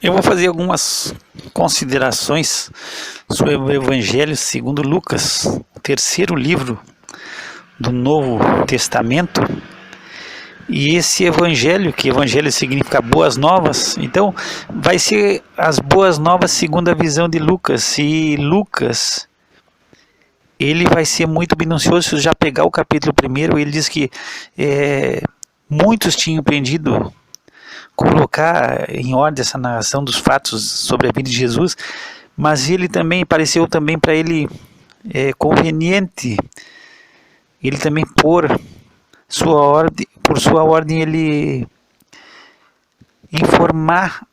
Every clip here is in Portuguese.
Eu vou fazer algumas considerações sobre o Evangelho segundo Lucas, o terceiro livro do Novo Testamento. E esse Evangelho, que Evangelho significa boas novas, então vai ser as boas novas segundo a visão de Lucas. E Lucas, ele vai ser muito minucioso. Se já pegar o capítulo 1, ele diz que muitos tinham aprendido colocar em ordem essa narração dos fatos sobre a vida de Jesus, mas ele também pareceu também para ele conveniente ele também por sua ordem ele informar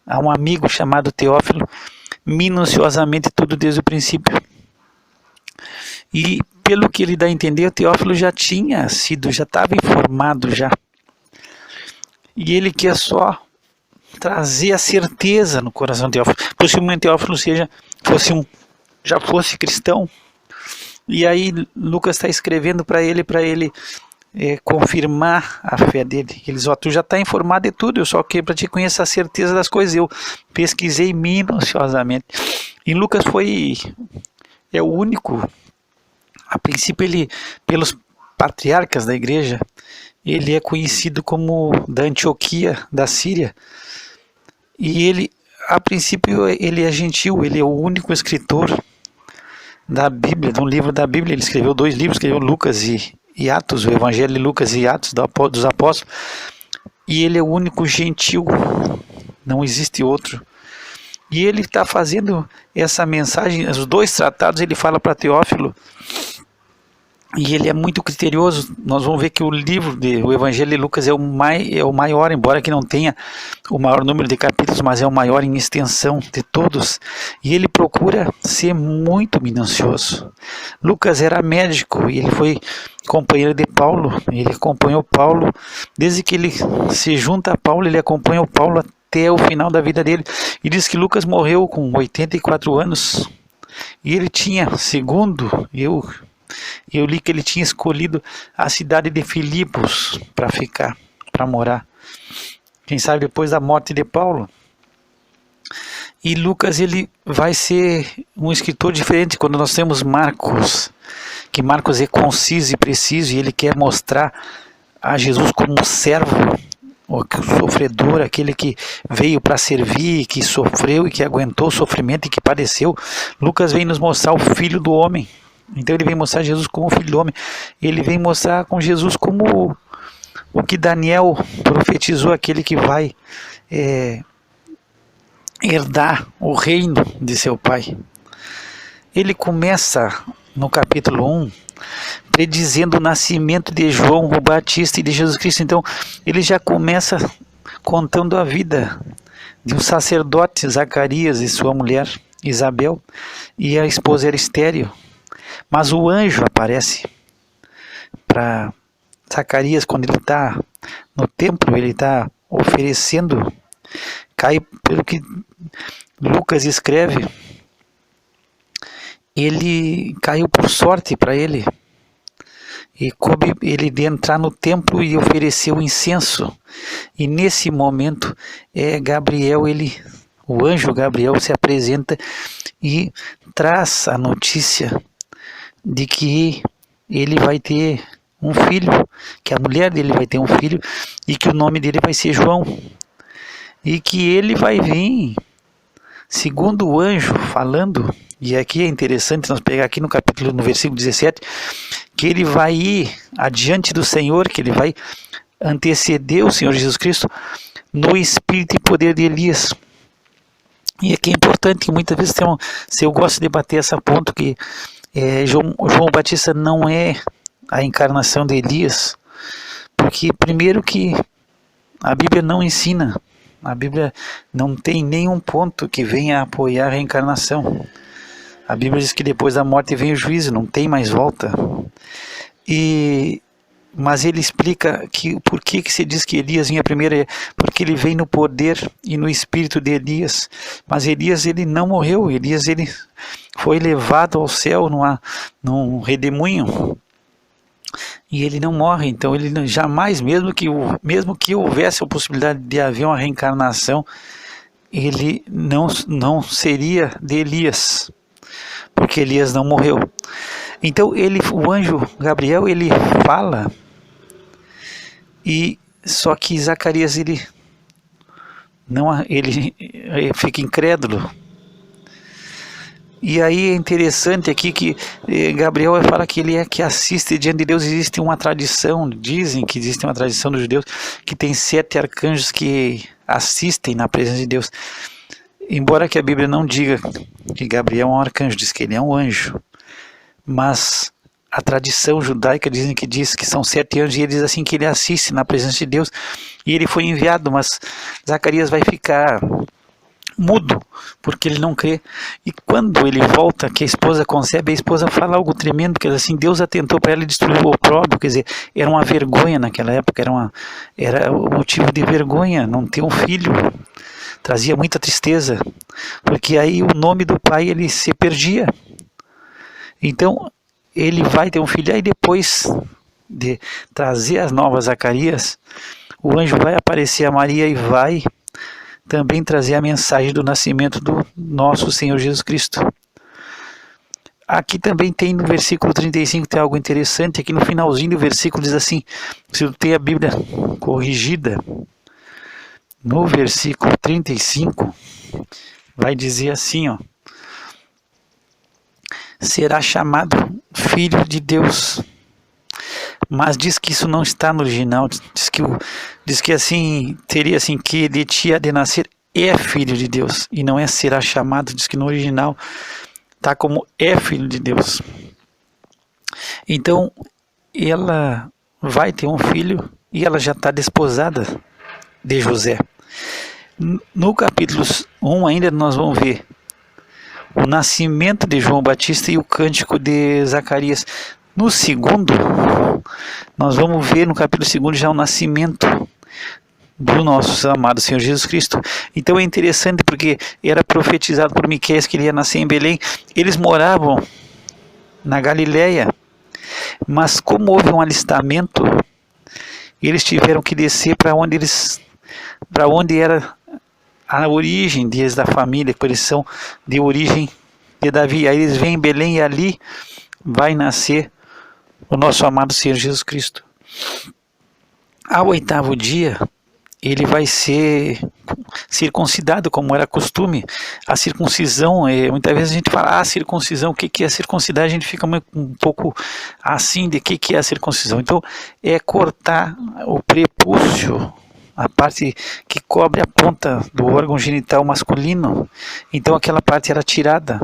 a um amigo chamado Teófilo minuciosamente tudo desde o princípio. E pelo que ele dá a entender, o Teófilo já estava informado já. E ele quer só trazer a certeza no coração de Teófilo. Possivelmente Teófilo já fosse cristão. E aí Lucas está escrevendo para ele confirmar a fé dele. Ele diz: tu já está informado de tudo, eu só quero para te conhecer a certeza das coisas. Eu pesquisei minuciosamente. E Lucas é o único, a princípio pelos patriarcas da igreja, ele é conhecido como da Antioquia, da Síria. E ele, a princípio, ele é gentil, ele é o único escritor da Bíblia, de um livro da Bíblia. Ele escreveu 2 livros, escreveu Lucas e Atos, o Evangelho de Lucas e Atos dos Apóstolos. E ele é o único gentil, não existe outro. E ele está fazendo essa mensagem, os 2 tratados ele fala para Teófilo. E ele é muito criterioso. Nós vamos ver que o Evangelho de Lucas é o maior, embora que não tenha o maior número de capítulos, mas é o maior em extensão de todos. E ele procura ser muito minucioso. Lucas era médico e ele foi companheiro de Paulo. Ele acompanhou Paulo, desde que ele se junta a Paulo, ele acompanha Paulo até o final da vida dele. E diz que Lucas morreu com 84 anos. E ele tinha, segundo eu li que ele tinha escolhido a cidade de Filipos para morar. Quem sabe depois da morte de Paulo. E Lucas, ele vai ser um escritor diferente. Quando nós temos Marcos, que Marcos é conciso e preciso, e ele quer mostrar a Jesus como servo, o sofredor, aquele que veio para servir, que sofreu e que aguentou o sofrimento e que padeceu. Lucas vem nos mostrar o Filho do Homem. Então ele vem mostrar Jesus como o Filho do Homem. Ele vem mostrar com Jesus como o que Daniel profetizou, aquele que vai herdar o reino de seu pai. Ele começa no capítulo 1 predizendo o nascimento de João o Batista e de Jesus Cristo. Então ele já começa contando a vida de um sacerdote, Zacarias, e sua mulher Isabel, e a esposa era estéril. Mas o anjo aparece para Zacarias quando ele está no templo, ele está oferecendo, pelo que Lucas escreve, ele caiu por sorte para ele. E coube ele de entrar no templo e oferecer o incenso. E nesse momento, o anjo Gabriel se apresenta e traz a notícia de que ele vai ter um filho, que a mulher dele vai ter um filho e que o nome dele vai ser João, e que ele vai vir, segundo o anjo falando. E aqui é interessante nós pegar aqui no versículo 17, que ele vai ir adiante do Senhor, que ele vai anteceder o Senhor Jesus Cristo no espírito e poder de Elias. E aqui é importante que muitas vezes se eu gosto de bater essa ponto que João Batista não é a encarnação de Elias, porque primeiro que a Bíblia não ensina, a Bíblia não tem nenhum ponto que venha a apoiar a reencarnação. A Bíblia diz que depois da morte vem o juízo, não tem mais volta. Mas ele explica que por que se diz que Elias vinha primeiro, porque ele vem no poder e no espírito de Elias. Mas Elias, ele não morreu. Elias, ele foi levado ao céu num redemoinho. E ele não morre. Então ele jamais, mesmo que houvesse a possibilidade de haver uma reencarnação, ele não seria de Elias, porque Elias não morreu. Então o anjo Gabriel, ele fala, e só que Zacarias ele fica incrédulo. E aí é interessante aqui que Gabriel fala que ele é que assiste diante de Deus. Existe uma tradição, dizem que existe uma tradição dos judeus, que tem 7 arcanjos que assistem na presença de Deus. Embora que a Bíblia não diga que Gabriel é um arcanjo, diz que ele é um anjo. Mas a tradição judaica diz que são 7 anjos, e ele diz assim que ele assiste na presença de Deus. E ele foi enviado, mas Zacarias vai ficar mudo, porque ele não crê. E quando ele volta, que a esposa concebe, a esposa fala algo tremendo, que assim, Deus atentou para ela e destruiu o opróbrio. Quer dizer, era uma vergonha naquela época, era o motivo de vergonha não ter um filho, trazia muita tristeza, porque aí o nome do pai ele se perdia. Então ele vai ter um filho, aí depois de trazer as novas Zacarias, o anjo vai aparecer a Maria e vai também trazer a mensagem do nascimento do nosso Senhor Jesus Cristo. Aqui também tem no versículo 35, tem algo interessante. Aqui no finalzinho do versículo diz assim, se tu tem a Bíblia corrigida, no versículo 35, vai dizer assim, ó, será chamado Filho de Deus. Mas diz que isso não está no original, diz que assim, teria assim, que ele tinha de nascer é filho de Deus, e não é será chamado, diz que no original está como é filho de Deus. Então, ela vai ter um filho, e ela já está desposada de José. No capítulo 1 ainda nós vamos ver o nascimento de João Batista e o cântico de Zacarias. No segundo, nós vamos ver no capítulo 2 já o nascimento do nosso amado Senhor Jesus Cristo. Então é interessante porque era profetizado por Miqueias que ele ia nascer em Belém. Eles moravam na Galileia, mas como houve um alistamento, eles tiveram que descer para onde era a origem deles da família, porque eles são de origem de Davi. Aí eles vêm em Belém e ali vai nascer o nosso amado Senhor Jesus Cristo. Ao 8º dia, ele vai ser circuncidado, como era costume. A circuncisão, muitas vezes a gente fala, circuncisão, o que é circuncidar? A gente fica um pouco assim de que é a circuncisão. Então, é cortar o prepúcio, a parte que cobre a ponta do órgão genital masculino. Então, aquela parte era tirada.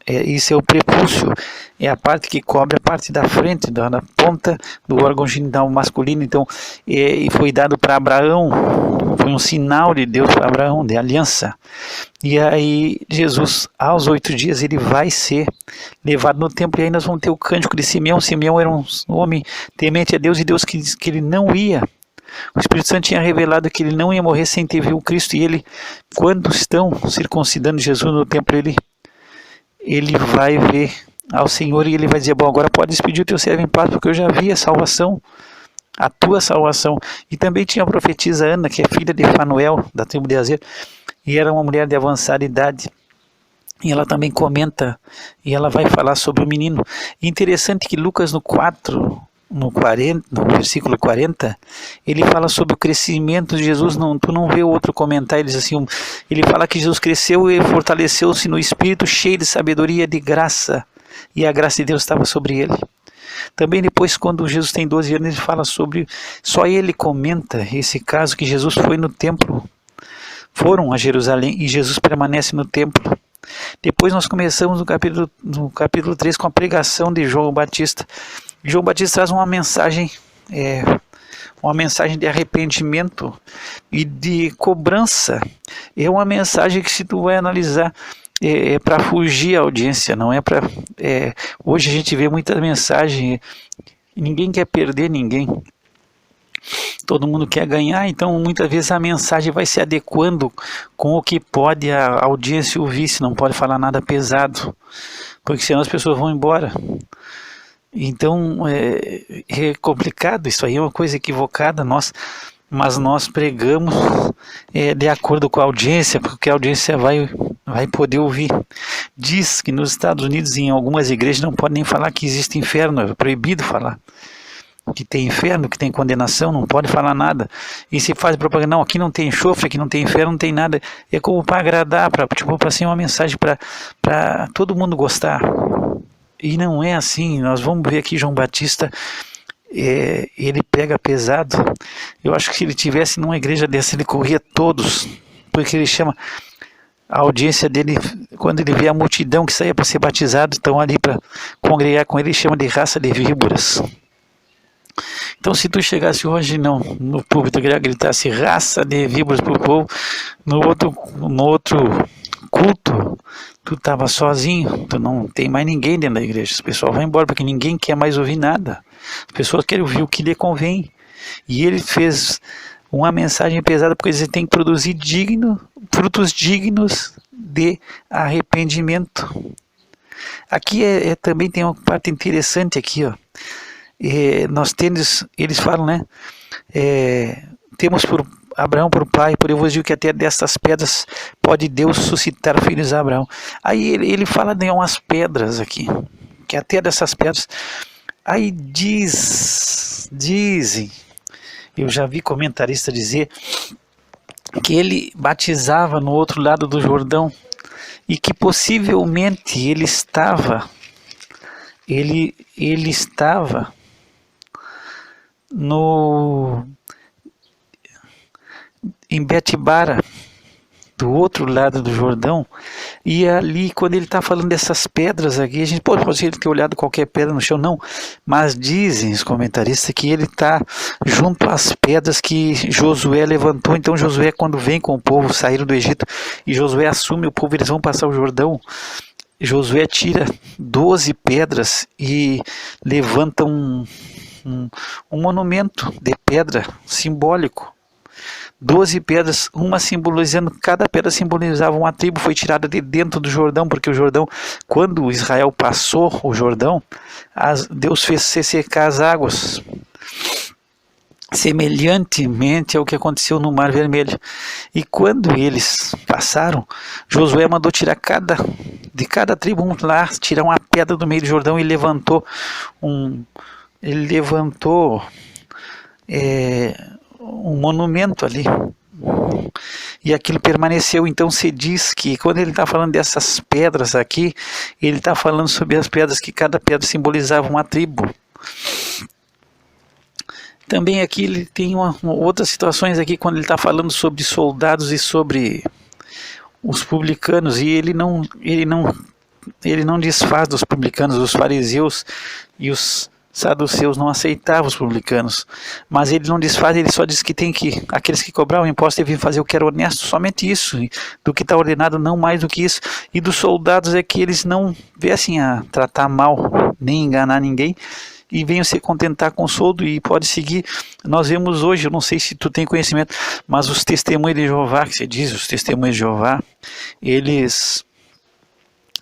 Isso é o prepúcio, é a parte que cobre a parte da frente, da ponta do órgão genital masculino. Então, e foi dado para Abraão, foi um sinal de Deus para Abraão, de aliança. E aí Jesus, aos 8 dias, ele vai ser levado no templo, e aí nós vamos ter o cântico de Simeão. Simeão era um homem temente a Deus, e Deus que disse que ele não ia. O Espírito Santo tinha revelado que ele não ia morrer sem ter visto o Cristo, e ele, quando estão circuncidando Jesus no templo, ele vai ver ao Senhor e ele vai dizer, bom, agora pode despedir o teu servo em paz, porque eu já vi a salvação, a tua salvação. E também tinha a profetisa Ana, que é filha de Fanuel, da tribo de Azer, e era uma mulher de avançada idade. E ela também comenta, e ela vai falar sobre o menino. E interessante que Lucas no versículo 40, ele fala sobre o crescimento de Jesus. Tu não vê outro comentário. Ele diz assim, ele fala que Jesus cresceu e fortaleceu-se no Espírito, cheio de sabedoria, de graça, e a graça de Deus estava sobre ele. Também depois, quando Jesus tem 12 anos, ele fala sobre, só ele comenta esse caso, que Jesus foi no templo, foram a Jerusalém, e Jesus permanece no templo. Depois nós começamos no capítulo 3 com a pregação de João Batista. João Batista traz uma mensagem de arrependimento e de cobrança. É uma mensagem que, se tu vai analisar, é para fugir à audiência, não é para... hoje a gente vê muita mensagem, ninguém quer perder ninguém. Todo mundo quer ganhar, então muitas vezes a mensagem vai se adequando com o que pode a audiência ouvir, se não pode falar nada pesado, porque senão as pessoas vão embora. Então é complicado, isso aí é uma coisa equivocada. Nós mas nós pregamos de acordo com a audiência, porque a audiência vai poder ouvir. Diz que nos Estados Unidos, em algumas igrejas, não pode nem falar que existe inferno, é proibido falar que tem inferno, que tem condenação, não pode falar nada. E se faz propaganda, não, aqui não tem enxofre, aqui não tem inferno, não tem nada. É como para agradar, para ser uma mensagem para todo mundo gostar. E não é assim. Nós vamos ver aqui João Batista, ele pega pesado. Eu acho que se ele tivesse numa igreja dessa, ele corria todos, porque ele chama a audiência dele, quando ele vê a multidão que saía para ser batizado, estão ali para congregar com ele, ele chama de raça de víboras. Então, se tu chegasse hoje no púlpito e gritasse raça de víboras para o povo, no outro culto, tu estava sozinho, tu não tem mais ninguém dentro da igreja. O pessoal vai embora porque ninguém quer mais ouvir nada. As pessoas querem ouvir o que lhe convém. E ele fez uma mensagem pesada porque ele tem que produzir frutos dignos de arrependimento. Aqui também tem uma parte interessante aqui, ó. Nós temos, eles falam, né? Temos por Abraão por pai, por eu vos digo que até destas pedras pode Deus suscitar filhos a Abraão. Aí ele fala de umas pedras aqui, que até dessas pedras. Aí dizem, eu já vi comentarista dizer que ele batizava no outro lado do Jordão e que possivelmente ele estava em Betibara, do outro lado do Jordão, e ali, quando ele está falando dessas pedras aqui, a gente pode ter olhado qualquer pedra no chão, não, mas dizem os comentaristas que ele está junto às pedras que Josué levantou. Então Josué, quando vem com o povo, saíram do Egito, e Josué assume o povo, eles vão passar o Jordão, Josué tira 12 pedras e levanta um monumento de pedra simbólico. 12 pedras, uma simbolizando, cada pedra simbolizava uma tribo, foi tirada de dentro do Jordão, porque o Jordão, quando Israel passou o Jordão, Deus fez secar as águas, semelhantemente ao que aconteceu no Mar Vermelho. E quando eles passaram, Josué mandou tirar de cada tribo lá, tirar uma pedra do meio do Jordão e levantou um monumento ali, e aquilo permaneceu. Então se diz que quando ele está falando dessas pedras aqui, ele está falando sobre as pedras, que cada pedra simbolizava uma tribo. Também aqui ele tem outras situações aqui, quando ele está falando sobre soldados e sobre os publicanos, e ele não desfaz dos publicanos. Os fariseus e os saduceus não aceitavam os publicanos, mas ele não desfaz, ele só diz que aqueles que cobravam imposto deviam fazer o que era honesto, somente isso, do que está ordenado, não mais do que isso. E dos soldados é que eles não viessem a tratar mal, nem enganar ninguém, e venham se contentar com o soldo e pode seguir. Nós vemos hoje, eu não sei se tu tem conhecimento, mas os testemunhos de Jeová, que se diz, os testemunhos de Jeová, eles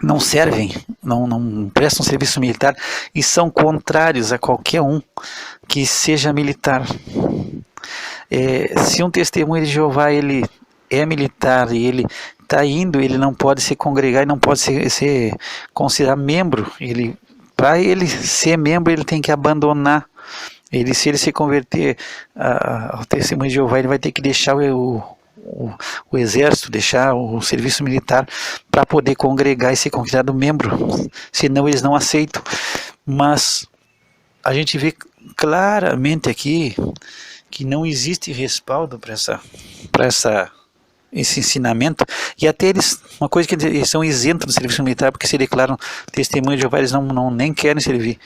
não servem, não prestam serviço militar e são contrários a qualquer um que seja militar. Se um testemunho de Jeová ele é militar e ele está indo, ele não pode se congregar e não pode ser considerado membro. Para ele ser membro, ele tem que abandonar. Se ele se converter ao testemunho de Jeová, ele vai ter que deixar o exército, deixar o serviço militar para poder congregar e ser considerado membro, senão eles não aceitam. Mas a gente vê claramente aqui que não existe respaldo para esse ensinamento, e até uma coisa que eles são isentos do serviço militar, porque se declaram testemunho de Jeová, eles nem querem servir.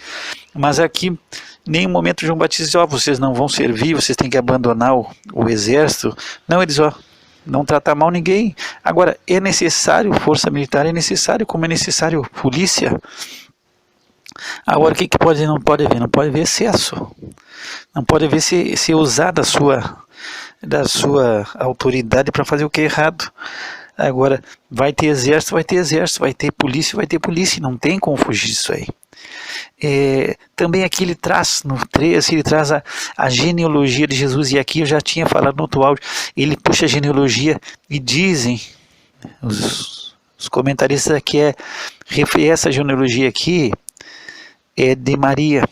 Mas aqui, em nenhum momento João Batista diz, vocês não vão servir, vocês têm que abandonar o exército. Não, eles não tratar mal ninguém. Agora, é necessário força militar, é necessário, como é necessário polícia. Agora, o que não pode haver? Não pode haver excesso. Não pode haver ser usada a sua da sua autoridade para fazer o que é errado. Agora, vai ter exército, vai ter exército, vai ter polícia, não tem como fugir disso aí. Também aqui ele traz, no 13, ele traz a genealogia de Jesus, e aqui eu já tinha falado no outro áudio, ele puxa a genealogia e dizem, os comentaristas aqui, essa genealogia aqui é de Maria.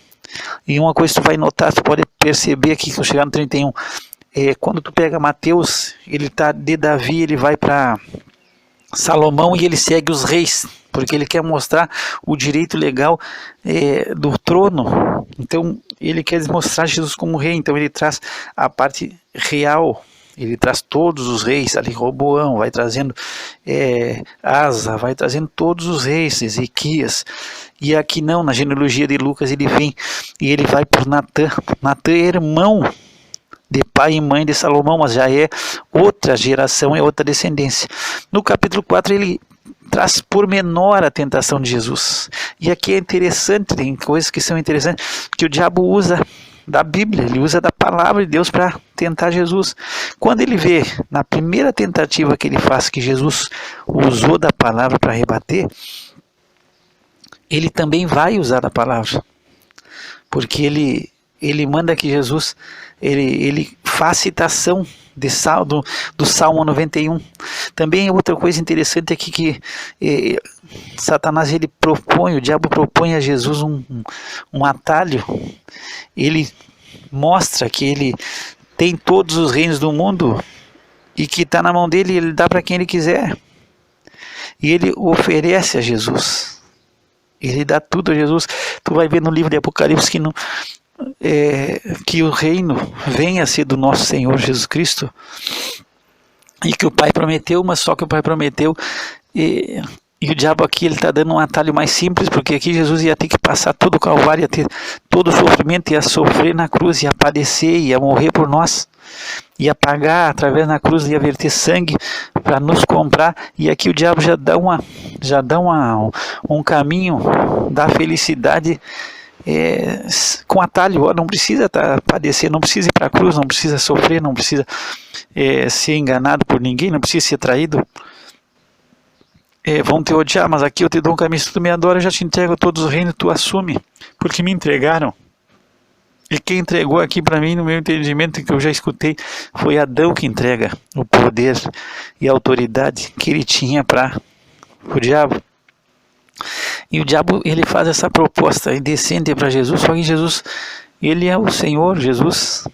E uma coisa que tu vai notar, tu pode perceber aqui, que eu chegar no 31, quando tu pega Mateus, ele está de Davi, ele vai para Salomão e ele segue os reis, porque ele quer mostrar o direito legal do trono. Então ele quer mostrar Jesus como rei, então ele traz a parte real, ele traz todos os reis, ali Roboão, vai trazendo Asa, vai trazendo todos os reis, Ezequias. E aqui não, na genealogia de Lucas ele vem e ele vai por Natã. Natã é irmão de pai e mãe de Salomão, mas já é outra geração, é outra descendência. No capítulo 4 ele traz por menor a tentação de Jesus. E aqui é interessante, tem coisas que são interessantes, que o diabo usa da Bíblia, ele usa da palavra de Deus para tentar Jesus. Quando ele vê, na primeira tentativa que ele faz, que Jesus usou da palavra para rebater, ele também vai usar da palavra, porque ele manda que Jesus ele faz citação do Salmo 91. Também outra coisa interessante aqui que Satanás o diabo propõe a Jesus um atalho. Ele mostra que ele tem todos os reinos do mundo e que está na mão dele, ele dá para quem ele quiser. E ele oferece a Jesus. Ele dá tudo a Jesus. Tu vai ver no livro de Apocalipse que o reino venha a ser do nosso Senhor Jesus Cristo, e que o Pai prometeu, mas só que o Pai prometeu, e o diabo aqui ele está dando um atalho mais simples, porque aqui Jesus ia ter que passar todo o Calvário, ia ter todo o sofrimento, ia sofrer na cruz, ia padecer, ia morrer por nós, ia pagar através na cruz, ia verter sangue para nos comprar. E aqui o diabo já dá um caminho da felicidade com atalho. Não precisa padecer, não precisa ir para a cruz, não precisa sofrer, não precisa ser enganado por ninguém, não precisa ser traído. Vão te odiar, mas aqui eu te dou um caminho. Se tu me adora, eu já te entrego todos os reinos, tu assume, porque me entregaram. E quem entregou aqui para mim, no meu entendimento, que eu já escutei, foi Adão que entrega o poder e a autoridade que ele tinha para o diabo. E o diabo ele faz essa proposta e descende para Jesus, só que Jesus, ele é o Senhor. Jesus,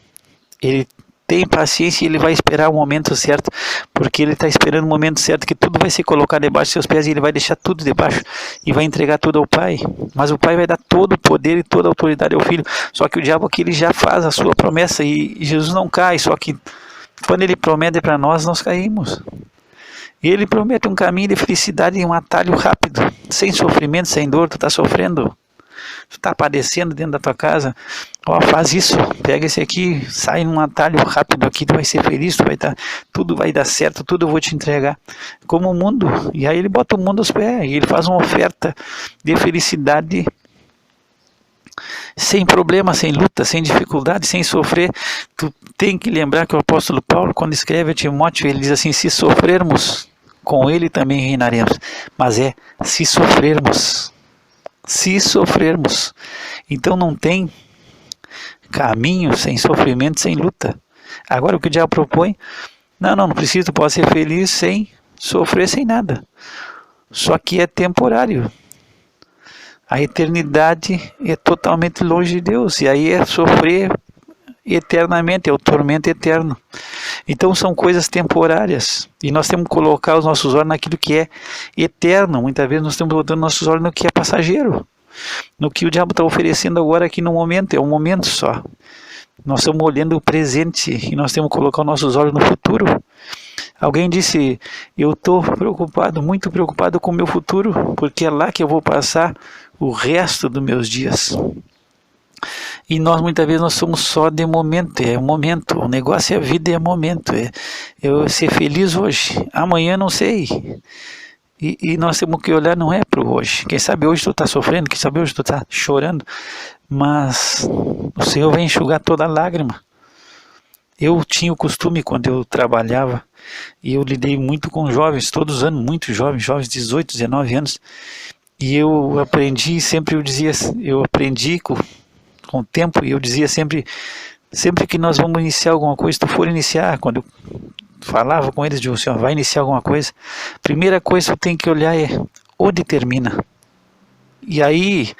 ele tem paciência e ele vai esperar o momento certo, porque ele está esperando o momento certo que tudo vai ser colocado debaixo dos seus pés, e ele vai deixar tudo debaixo e vai entregar tudo ao Pai. Mas o Pai vai dar todo o poder e toda a autoridade ao Filho. Só que o diabo aqui ele já faz a sua promessa e Jesus não cai, só que quando ele promete para nós, nós caímos. E ele promete um caminho de felicidade e um atalho rápido, sem sofrimento, sem dor. Tu está sofrendo, tu está padecendo dentro da tua casa, faz isso, pega esse aqui, sai num atalho rápido aqui, tu vai ser feliz, tudo vai dar certo, tudo eu vou te entregar, como o mundo. E aí ele bota o mundo aos pés, e ele faz uma oferta de felicidade, sem problema, sem luta, sem dificuldade, sem sofrer. Tu tem que lembrar que o apóstolo Paulo, quando escreve a Timóteo, ele diz assim: se sofrermos, com ele também reinaremos. Mas se sofrermos. Se sofrermos. Então não tem caminho sem sofrimento, sem luta. Agora o que o diabo propõe, não precisa, tu pode ser feliz sem sofrer, sem nada. Só que é temporário. A eternidade é totalmente longe de Deus, e aí é sofrer eternamente, é o tormento eterno. Então são coisas temporárias, e nós temos que colocar os nossos olhos naquilo que é eterno. Muitas vezes nós estamos botando nossos olhos no que é passageiro, no que o diabo está oferecendo agora aqui no momento, é um momento só. Nós estamos olhando o presente e nós temos que colocar os nossos olhos no futuro. Alguém disse: eu estou preocupado, muito preocupado com o meu futuro, porque é lá que eu vou passar o resto dos meus dias. E nós muitas vezes nós somos só de momento, é um momento, o negócio é a vida, é momento, eu ser feliz hoje, amanhã não sei. E nós temos que olhar, não é para o hoje. Quem sabe hoje tu está sofrendo, quem sabe hoje tu está chorando, mas o Senhor vai enxugar toda a lágrima. Eu tinha o costume, quando eu trabalhava, e eu lidei muito com jovens, todos os anos, muito jovens, jovens de 18, 19 anos, e eu aprendi, sempre eu dizia, eu aprendi com o tempo, e eu dizia sempre que nós vamos iniciar alguma coisa, se tu for iniciar, quando eu falava com eles, assim, ó, vai iniciar alguma coisa, primeira coisa que tu tem que olhar é onde termina. E aí,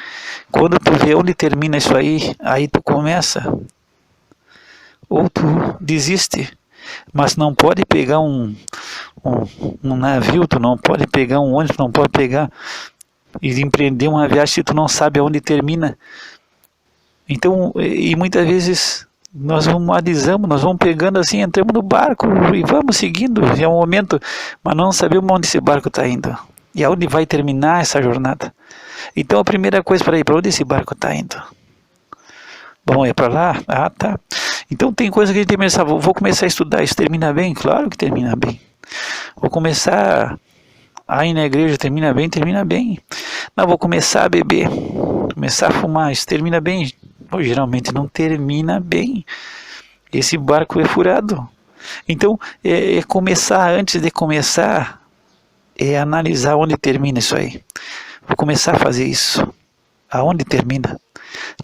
quando tu vê onde termina isso aí tu começa, ou tu desiste. Mas não pode pegar um navio, tu não pode pegar um ônibus, tu não pode pegar e empreender uma viagem se tu não sabe aonde termina. Então, e muitas vezes nós alisamos, nós vamos pegando assim, entramos no barco e vamos seguindo, é um momento, mas não sabemos onde esse barco está indo e aonde vai terminar essa jornada. Então a primeira coisa, para onde esse barco está indo? Bom, é para lá? Ah, tá. Então tem coisa que a gente tem que pensar, vou começar a estudar, isso termina bem? Claro que termina bem. Vou começar a ir na igreja, termina bem? Termina bem. Não, vou começar a beber, começar a fumar, isso termina bem? Bom, geralmente não termina bem. Esse barco é furado. Então, começar antes de começar, é analisar onde termina isso aí. Vou começar a fazer isso. Aonde termina?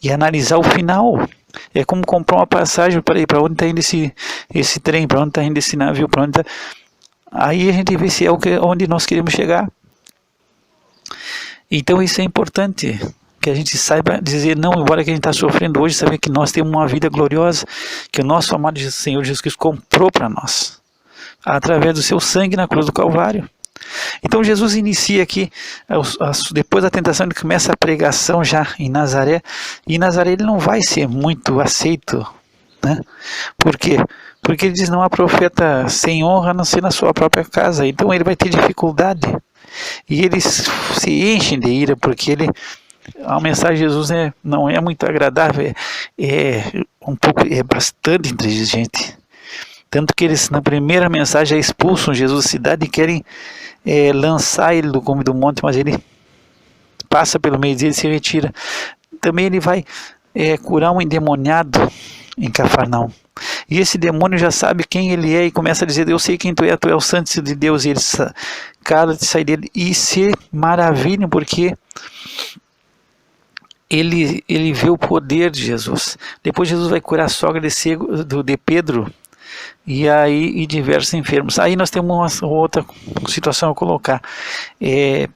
E analisar o final. É como comprar uma passagem para onde está indo esse trem, para onde está indo esse navio, para onde tá... Aí a gente vê se é onde nós queremos chegar. Então isso é importante, que a gente saiba dizer não, embora que a gente está sofrendo hoje, saber que nós temos uma vida gloriosa, que o nosso amado Senhor Jesus Cristo comprou para nós, através do seu sangue na cruz do Calvário. Então Jesus inicia aqui, depois da tentação, ele começa a pregação já em Nazaré, e em Nazaré ele não vai ser muito aceito, né? Por quê? Porque ele diz, não há profeta sem honra a não ser na sua própria casa, então ele vai ter dificuldade, e eles se enchem de ira, porque a mensagem de Jesus não é muito agradável, é bastante inteligente. Tanto que eles, na primeira mensagem, expulsam Jesus da cidade e querem lançar ele do cume do monte, mas ele passa pelo meio deles e se retira. Também ele vai curar um endemoniado em Cafarnaum. E esse demônio já sabe quem ele é e começa a dizer, eu sei quem tu é o santo de Deus. E ele cala de sair dele e se maravilham porque ele vê o poder de Jesus. Depois Jesus vai curar a sogra de Pedro, e diversos enfermos. Aí nós temos uma outra situação a colocar.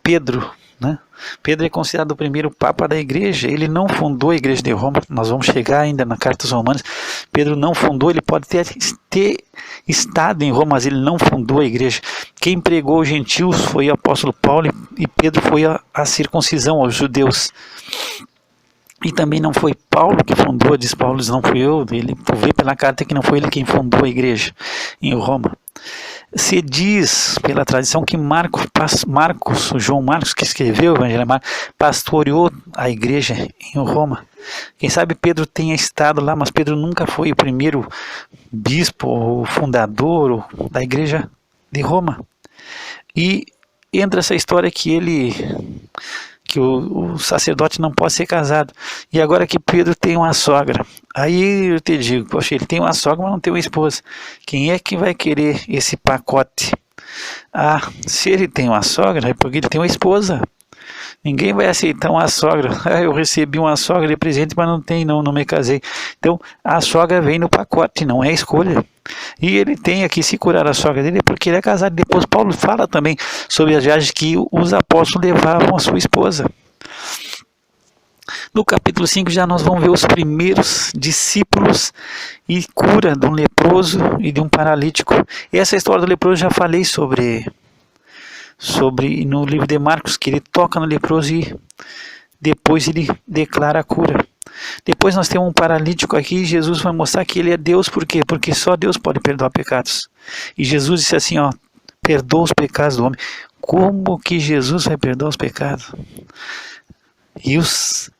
Pedro, né? Pedro é considerado o primeiro papa da igreja. Ele não fundou a igreja de Roma. Nós vamos chegar ainda na carta aos Romanos. Pedro não fundou, ele pode ter estado em Roma, mas ele não fundou a igreja. Quem pregou os gentios foi o apóstolo Paulo, e Pedro foi a circuncisão aos judeus. E também não foi Paulo que fundou, diz Paulo, não fui eu, tu vê pela carta que não foi ele quem fundou a igreja em Roma. Se diz pela tradição que João Marcos, que escreveu o Evangelho, pastoreou a igreja em Roma. Quem sabe Pedro tenha estado lá, mas Pedro nunca foi o primeiro bispo ou fundador da igreja de Roma. E entra essa história que o sacerdote não pode ser casado. E agora que Pedro tem uma sogra. Aí eu te digo, poxa, ele tem uma sogra, mas não tem uma esposa. Quem é que vai querer esse pacote? Ah, se ele tem uma sogra, é porque ele tem uma esposa. Ninguém vai aceitar uma sogra. Ah, eu recebi uma sogra de presente, mas não me casei. Então, a sogra vem no pacote, não é escolha. E ele tem aqui, se curar a sogra dele, porque ele é casado. Depois Paulo fala também sobre as viagens que os apóstolos levavam a sua esposa. No capítulo 5 já nós vamos ver os primeiros discípulos e cura de um leproso e de um paralítico. E essa história do leproso já falei sobre no livro de Marcos, que ele toca no leproso e depois ele declara a cura. Depois nós temos um paralítico aqui, e Jesus vai mostrar que ele é Deus. Por quê? Porque só Deus pode perdoar pecados. E Jesus disse assim, perdoa os pecados do homem. Como que Jesus vai perdoar os pecados? E os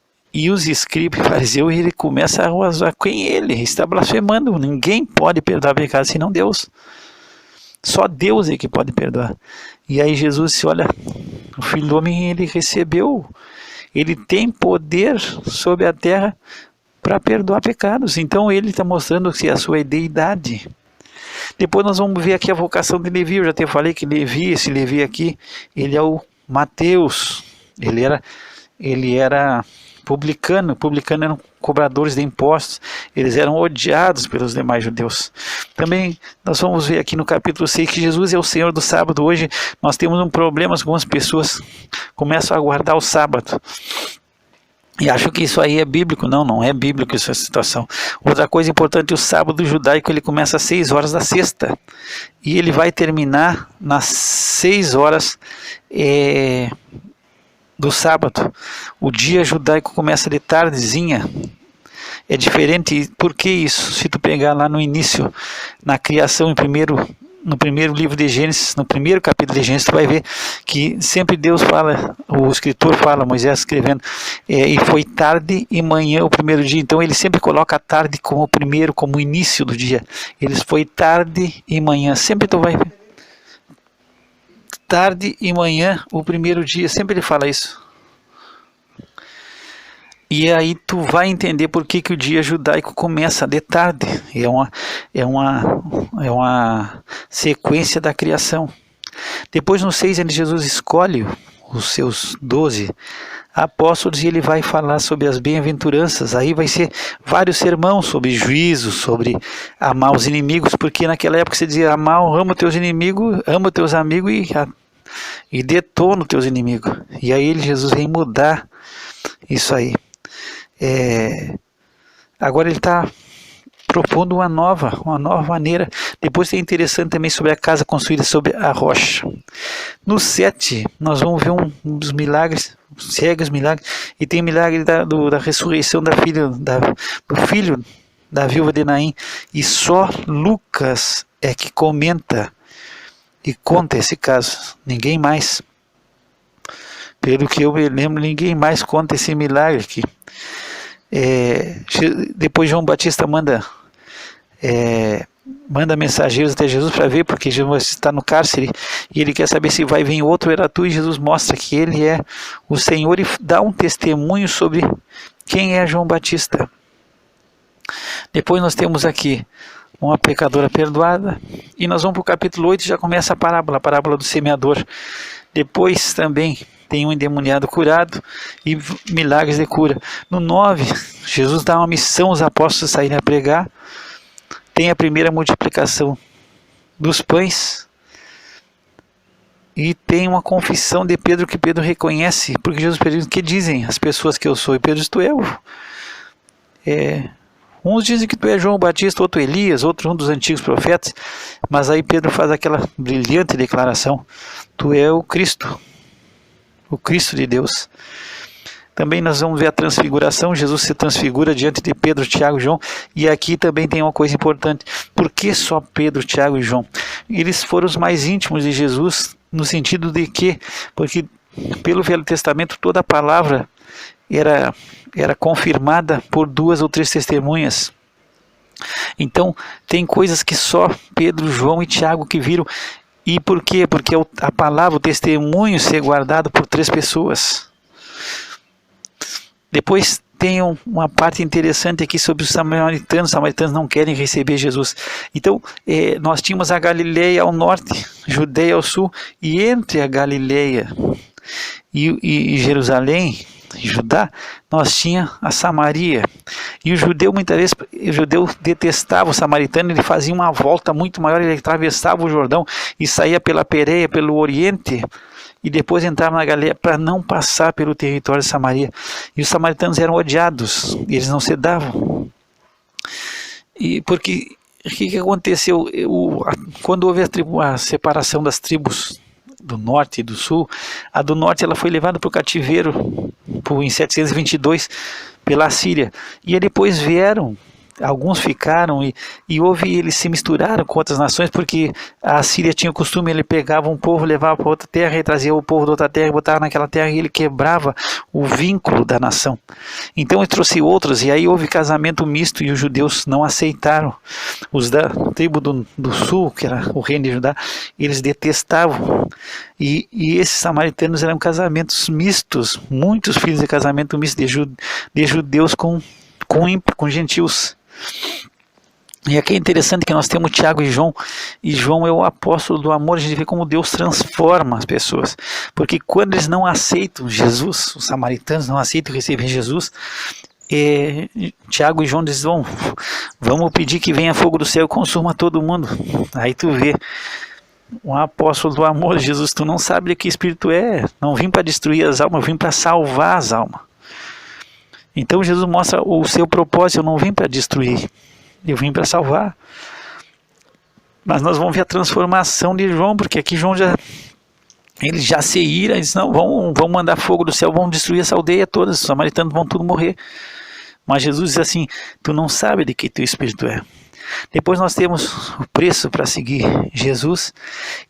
escribas e fariseus, ele começa a usar quem ele está blasfemando. Ninguém pode perdoar pecados senão Deus. Só Deus é que pode perdoar. E aí Jesus disse, olha, o Filho do Homem ele recebeu, ele tem poder sobre a terra para perdoar pecados. Então ele está mostrando que a sua deidade. Depois nós vamos ver aqui a vocação de Levi. Eu já te falei que Levi, esse Levi aqui, ele é o Mateus. Ele era publicano. Publicano eram cobradores de impostos. Eles eram odiados pelos demais judeus. Também nós vamos ver aqui no capítulo 6 que Jesus é o Senhor do sábado. Hoje nós temos um problema, algumas pessoas começam a guardar o sábado. E acho que isso aí é bíblico. Não, não é bíblico essa situação. Outra coisa importante, o sábado judaico ele começa às 6 horas da sexta. E ele vai terminar nas 6 horas do sábado. O dia judaico começa de tardezinha. É diferente. Por que isso? Se tu pegar lá no início, na criação, no primeiro livro de Gênesis, no primeiro capítulo de Gênesis, tu vai ver que sempre Deus fala, o escritor fala, Moisés escrevendo, e foi tarde e manhã o primeiro dia. Então ele sempre coloca a tarde como o primeiro, como o início do dia. Eles foi tarde e manhã, sempre tu vai ver. Tarde e manhã o primeiro dia, sempre ele fala isso. E aí tu vai entender por que o dia judaico começa de tarde. É uma sequência da criação. Depois no 6 Jesus escolhe os seus 12 apóstolos e ele vai falar sobre as bem-aventuranças. Aí vai ser vários sermões sobre juízo, sobre amar os inimigos, porque naquela época você dizia ama os teus inimigos, ama os teus amigos e detona os teus inimigos. E aí Jesus vem mudar isso aí. Agora ele está propondo uma nova maneira. Depois tem interessante também sobre a casa construída sobre a rocha. No 7 nós vamos ver um dos milagres, cegos milagres, e tem o milagre da ressurreição do filho da viúva de Naim, e só Lucas é que comenta e conta esse caso, ninguém mais, pelo que eu me lembro, ninguém mais conta esse milagre aqui. Depois João Batista manda mensageiros até Jesus para ver, porque Jesus está no cárcere e ele quer saber se vai vir outro era tu, e Jesus mostra que ele é o Senhor e dá um testemunho sobre quem é João Batista. Depois nós temos aqui uma pecadora perdoada, e nós vamos para o capítulo 8, já começa a parábola do semeador. Depois também tem um endemoniado curado e milagres de cura. No 9, Jesus dá uma missão aos apóstolos saírem a pregar. Tem a primeira multiplicação dos pães. E tem uma confissão de Pedro, que Pedro reconhece, porque Jesus pergunta: o que dizem as pessoas que eu sou? E Pedro diz: tu uns dizem que tu é João Batista, outro Elias, outro um dos antigos profetas. Mas aí Pedro faz aquela brilhante declaração: tu é o Cristo de Deus. Também nós vamos ver a transfiguração. Jesus se transfigura diante de Pedro, Tiago e João. E aqui também tem uma coisa importante: por que só Pedro, Tiago e João? Eles foram os mais íntimos de Jesus, no sentido de que, porque pelo Velho Testamento toda a palavra era confirmada por 2 ou 3 testemunhas. Então tem coisas que só Pedro, João e Tiago que viram. E por quê? Porque a palavra, o testemunho ser guardado por 3 pessoas. Depois tem uma parte interessante aqui sobre os samaritanos. Os samaritanos não querem receber Jesus. Então nós tínhamos a Galileia ao norte, Judeia ao sul, e entre a Galileia e Jerusalém, Judá, nós tinha a Samaria. E o judeu, muitas vezes, detestava o samaritano. Ele fazia uma volta muito maior, ele atravessava o Jordão e saía pela Pérea, pelo Oriente, e depois entrava na Galileia para não passar pelo território de Samaria. E os samaritanos eram odiados, eles não se davam. E porque o que aconteceu? Quando houve a separação das tribos do norte e do sul, a do norte ela foi levada para o cativeiro em 722 pela Síria, e aí depois vieram, alguns ficaram, eles se misturaram com outras nações, porque a Síria tinha o costume, ele pegava um povo, levava para outra terra e trazia o povo de outra terra e botava naquela terra, e ele quebrava o vínculo da nação. Então ele trouxe outros, e aí houve casamento misto, e os judeus não aceitaram. Os da tribo do sul, que era o reino de Judá, eles detestavam. E esses samaritanos eram casamentos mistos, muitos filhos de casamento misto de judeus com com gentios. E aqui é interessante que nós temos Tiago e João é o apóstolo do amor. A gente vê como Deus transforma as pessoas, porque quando eles não aceitam Jesus, os samaritanos não aceitam receber Jesus, Tiago e João dizem, vamos pedir que venha fogo do céu e consuma todo mundo. Aí tu vê, o apóstolo do amor, Jesus, tu não sabe de que espírito é, não vim para destruir as almas, eu vim para salvar as almas. Então Jesus mostra o seu propósito, eu não vim para destruir, eu vim para salvar. Mas nós vamos ver a transformação de João, porque aqui João ele já se ira, ele diz, não, vamos mandar fogo do céu, vamos destruir essa aldeia toda, os samaritanos vão tudo morrer. Mas Jesus diz assim, tu não sabe de que teu espírito é. Depois nós temos o preço para seguir Jesus,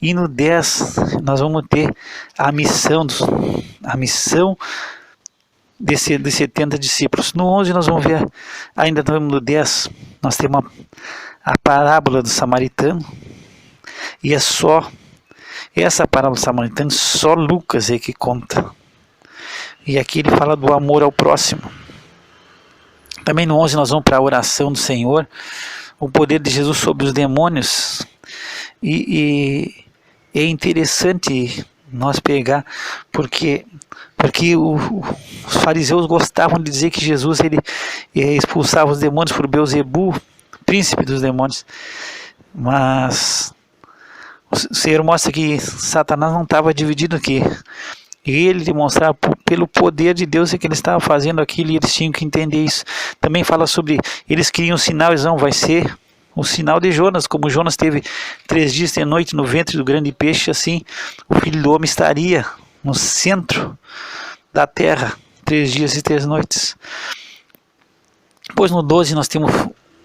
e no 10 nós vamos ter a missão de 70 discípulos. No 11 nós vamos ver, ainda no 10, nós temos a parábola do samaritano, e é só essa parábola do samaritano, só Lucas é que conta. E aqui ele fala do amor ao próximo. Também no 11 nós vamos para a oração do Senhor, o poder de Jesus sobre os demônios. E é interessante nós pegar, porque os fariseus gostavam de dizer que Jesus ele expulsava os demônios por Beelzebu, príncipe dos demônios. Mas o Senhor mostra que Satanás não estava dividido aqui. Ele demonstrava pelo poder de Deus que ele estava fazendo aquilo, e eles tinham que entender isso. Também fala sobre, eles queriam um sinal, eles não, vai ser o sinal de Jonas, como Jonas teve 3 dias e noite no ventre do grande peixe, assim o Filho do Homem estaria no centro da terra, 3 dias e 3 noites. Depois no 12 nós temos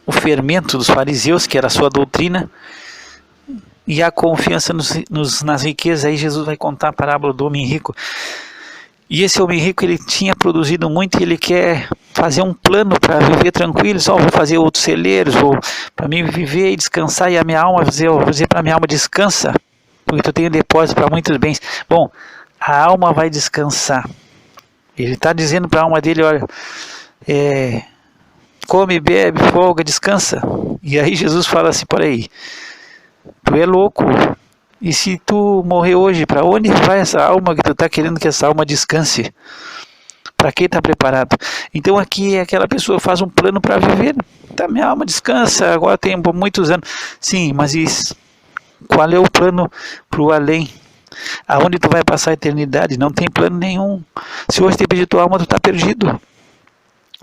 o fermento dos fariseus, que era a sua doutrina, e a confiança nas riquezas. Aí Jesus vai contar a parábola do homem rico. E esse homem rico, ele tinha produzido muito, e ele quer fazer um plano para viver tranquilo. Só vou fazer outros celeiros, vou para mim viver e descansar, e a minha alma, vou dizer para a minha alma, descansa, porque tu tem depósito para muitos bens. Bom, a alma vai descansar. Ele está dizendo para a alma dele, olha, come, bebe, folga, descansa. E aí Jesus fala assim, por aí, tu é louco, e se tu morrer hoje, para onde vai essa alma que tu está querendo que essa alma descanse? Para quem está preparado? Então aqui aquela pessoa faz um plano para viver, tá, minha alma descansa, agora tem muitos anos, sim, mas isso, qual é o plano para o além? Aonde tu vai passar a eternidade? Não tem plano nenhum. Se hoje te pedir tua alma, tu está perdido.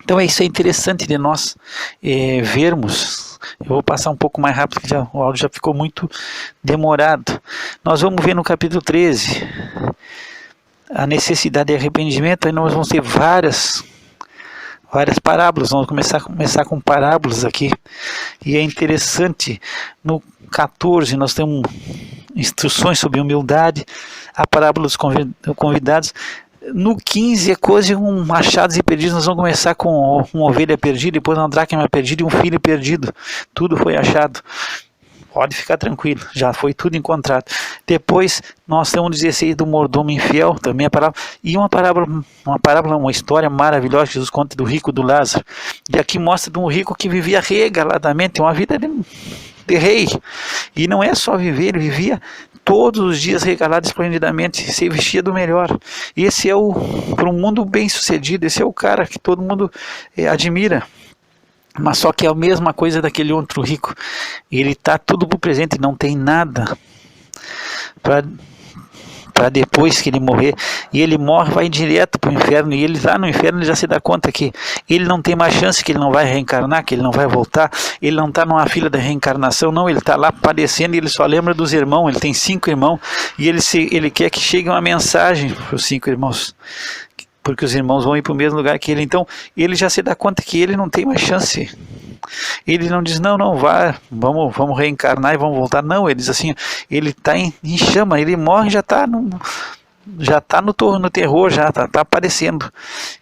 Então isso é interessante de nós vermos. Eu vou passar um pouco mais rápido, porque o áudio já ficou muito demorado. Nós vamos ver no capítulo 13 a necessidade de arrependimento. Aí nós vamos ter várias parábolas. Vamos começar com parábolas aqui. E é interessante, no 14 nós temos instruções sobre humildade, a parábola dos convidados. No 15 é coisa com achados e perdidos. Nós vamos começar com uma ovelha perdida, depois uma dracma perdida e um filho perdido. Tudo foi achado. Pode ficar tranquilo, já foi tudo encontrado. Depois nós temos 16 do mordomo infiel, também a parábola. E uma história maravilhosa, Jesus conta do rico do Lázaro. E aqui mostra de um rico que vivia regaladamente, uma vida de rei. E não é só viver, ele vivia todos os dias regalado esplendidamente, se vestia do melhor. Esse é para um mundo bem sucedido, esse é o cara que todo mundo admira. Mas só que é a mesma coisa daquele outro rico. Ele está tudo para o presente, não tem nada para depois que ele morrer. E ele morre, vai direto para o inferno. E ele lá no inferno ele já se dá conta que ele não tem mais chance, que ele não vai reencarnar, que ele não vai voltar. Ele não está numa fila da reencarnação, não. Ele está lá padecendo e ele só lembra dos irmãos. Ele tem 5 irmãos e ele quer que chegue uma mensagem para os 5 irmãos, porque os irmãos vão ir para o mesmo lugar que ele. Então ele já se dá conta que ele não tem mais chance. Ele não diz, não, vamos reencarnar e vamos voltar. Não, ele diz assim, ele está em chama, ele morre e já está no terror, já está aparecendo.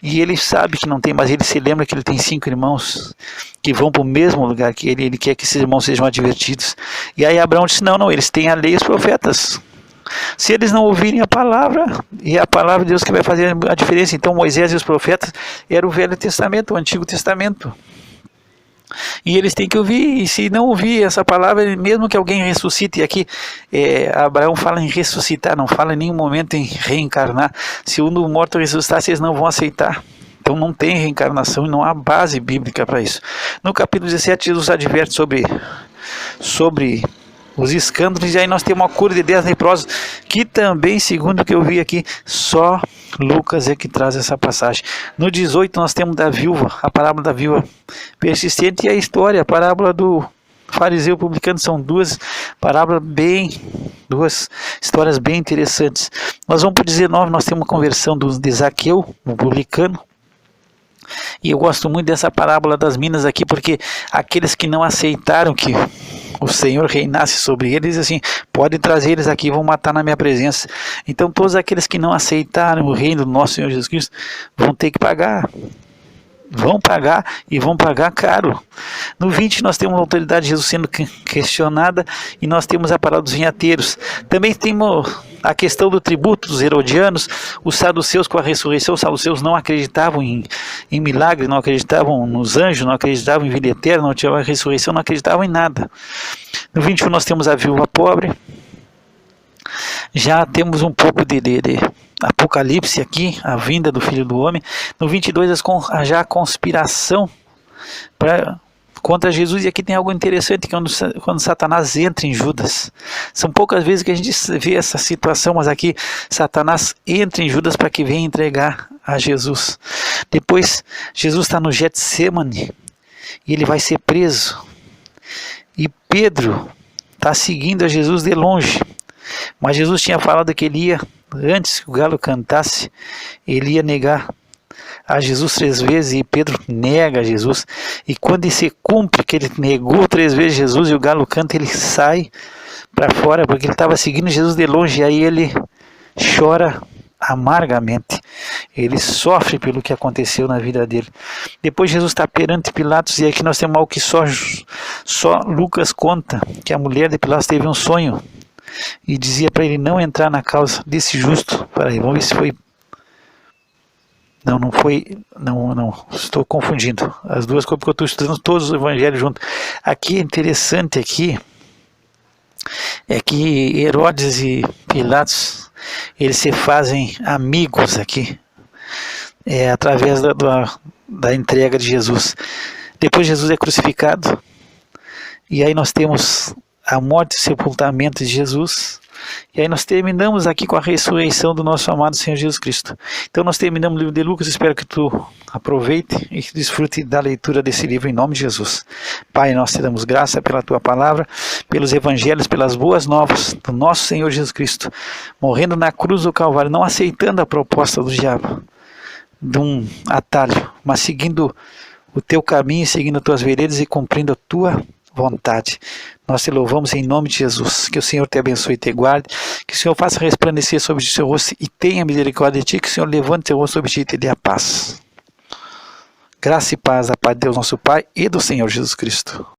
E ele sabe que não tem, mas ele se lembra que ele tem 5 irmãos que vão para o mesmo lugar que ele quer que esses irmãos sejam advertidos. E aí Abraão disse, não, eles têm a lei e os profetas. Se eles não ouvirem a palavra, e a palavra de Deus que vai fazer a diferença. Então Moisés e os profetas era o Velho Testamento, o Antigo Testamento. E eles têm que ouvir, e se não ouvir essa palavra, mesmo que alguém ressuscite, e aqui Abraão fala em ressuscitar, não fala em nenhum momento em reencarnar. Se um do morto ressuscitar, vocês não vão aceitar. Então não tem reencarnação e não há base bíblica para isso. No capítulo 17, Jesus adverte sobre os escândalos, e aí nós temos uma cura de 10 leprosos, que também, segundo o que eu vi aqui, só Lucas é que traz essa passagem. No 18 nós temos da viúva, a parábola da viúva persistente, e a história, a parábola do fariseu publicano. São duas histórias bem interessantes. Nós vamos para o 19, nós temos uma conversão de Zaqueu, um publicano. E eu gosto muito dessa parábola das minas aqui, porque aqueles que não aceitaram que o Senhor reinasse sobre eles, assim, pode trazer eles aqui, vão matar na minha presença. Então todos aqueles que não aceitaram o reino do nosso Senhor Jesus Cristo vão ter que pagar. Vão pagar, e vão pagar caro. No 20 nós temos a autoridade de Jesus sendo questionada, e nós temos a parábola dos vinhateiros. Também temos a questão do tributo dos herodianos, os saduceus com a ressurreição. Os saduceus não acreditavam em milagre, não acreditavam nos anjos, não acreditavam em vida eterna, não tinham a ressurreição, não acreditavam em nada. No 21 nós temos a viúva pobre. Já temos um pouco de Apocalipse aqui, a vinda do Filho do Homem. No 22 já a conspiração contra Jesus, e aqui tem algo interessante, que quando Satanás entra em Judas. São poucas vezes que a gente vê essa situação, mas aqui Satanás entra em Judas para que venha entregar a Jesus. Depois Jesus está no Getsemane e ele vai ser preso, e Pedro está seguindo a Jesus de longe. Mas Jesus tinha falado que ele ia, antes que o galo cantasse, ele ia negar a Jesus 3 vezes, e Pedro nega Jesus. E quando isso se cumpre, que ele negou 3 vezes Jesus e o galo canta, ele sai para fora, porque ele estava seguindo Jesus de longe, e aí ele chora amargamente. Ele sofre pelo que aconteceu na vida dele. Depois Jesus está perante Pilatos, e aqui nós temos algo que só Lucas conta, que a mulher de Pilatos teve um sonho, e dizia para ele não entrar na causa desse justo. Peraí, vamos ver se foi. Não foi. Não, estou confundindo as duas coisas, porque eu estou estudando todos os evangelhos juntos. Aqui é interessante é que Herodes e Pilatos, eles se fazem amigos aqui, através da entrega de Jesus. Depois Jesus é crucificado, e aí nós temos a morte e o sepultamento de Jesus, e aí nós terminamos aqui com a ressurreição do nosso amado Senhor Jesus Cristo. Então nós terminamos o livro de Lucas. Espero que tu aproveite e desfrute da leitura desse livro em nome de Jesus. Pai, nós te damos graça pela tua palavra, pelos evangelhos, pelas boas novas do nosso Senhor Jesus Cristo, morrendo na cruz do Calvário, não aceitando a proposta do diabo de um atalho, mas seguindo o teu caminho, seguindo as tuas veredas e cumprindo a tua vontade. Nós te louvamos em nome de Jesus. Que o Senhor te abençoe e te guarde, que o Senhor faça resplandecer sobre ti o seu rosto e tenha misericórdia de ti, que o Senhor levante o teu rosto sobre ti e te dê a paz. Graça e paz da paz de Deus nosso Pai e do Senhor Jesus Cristo.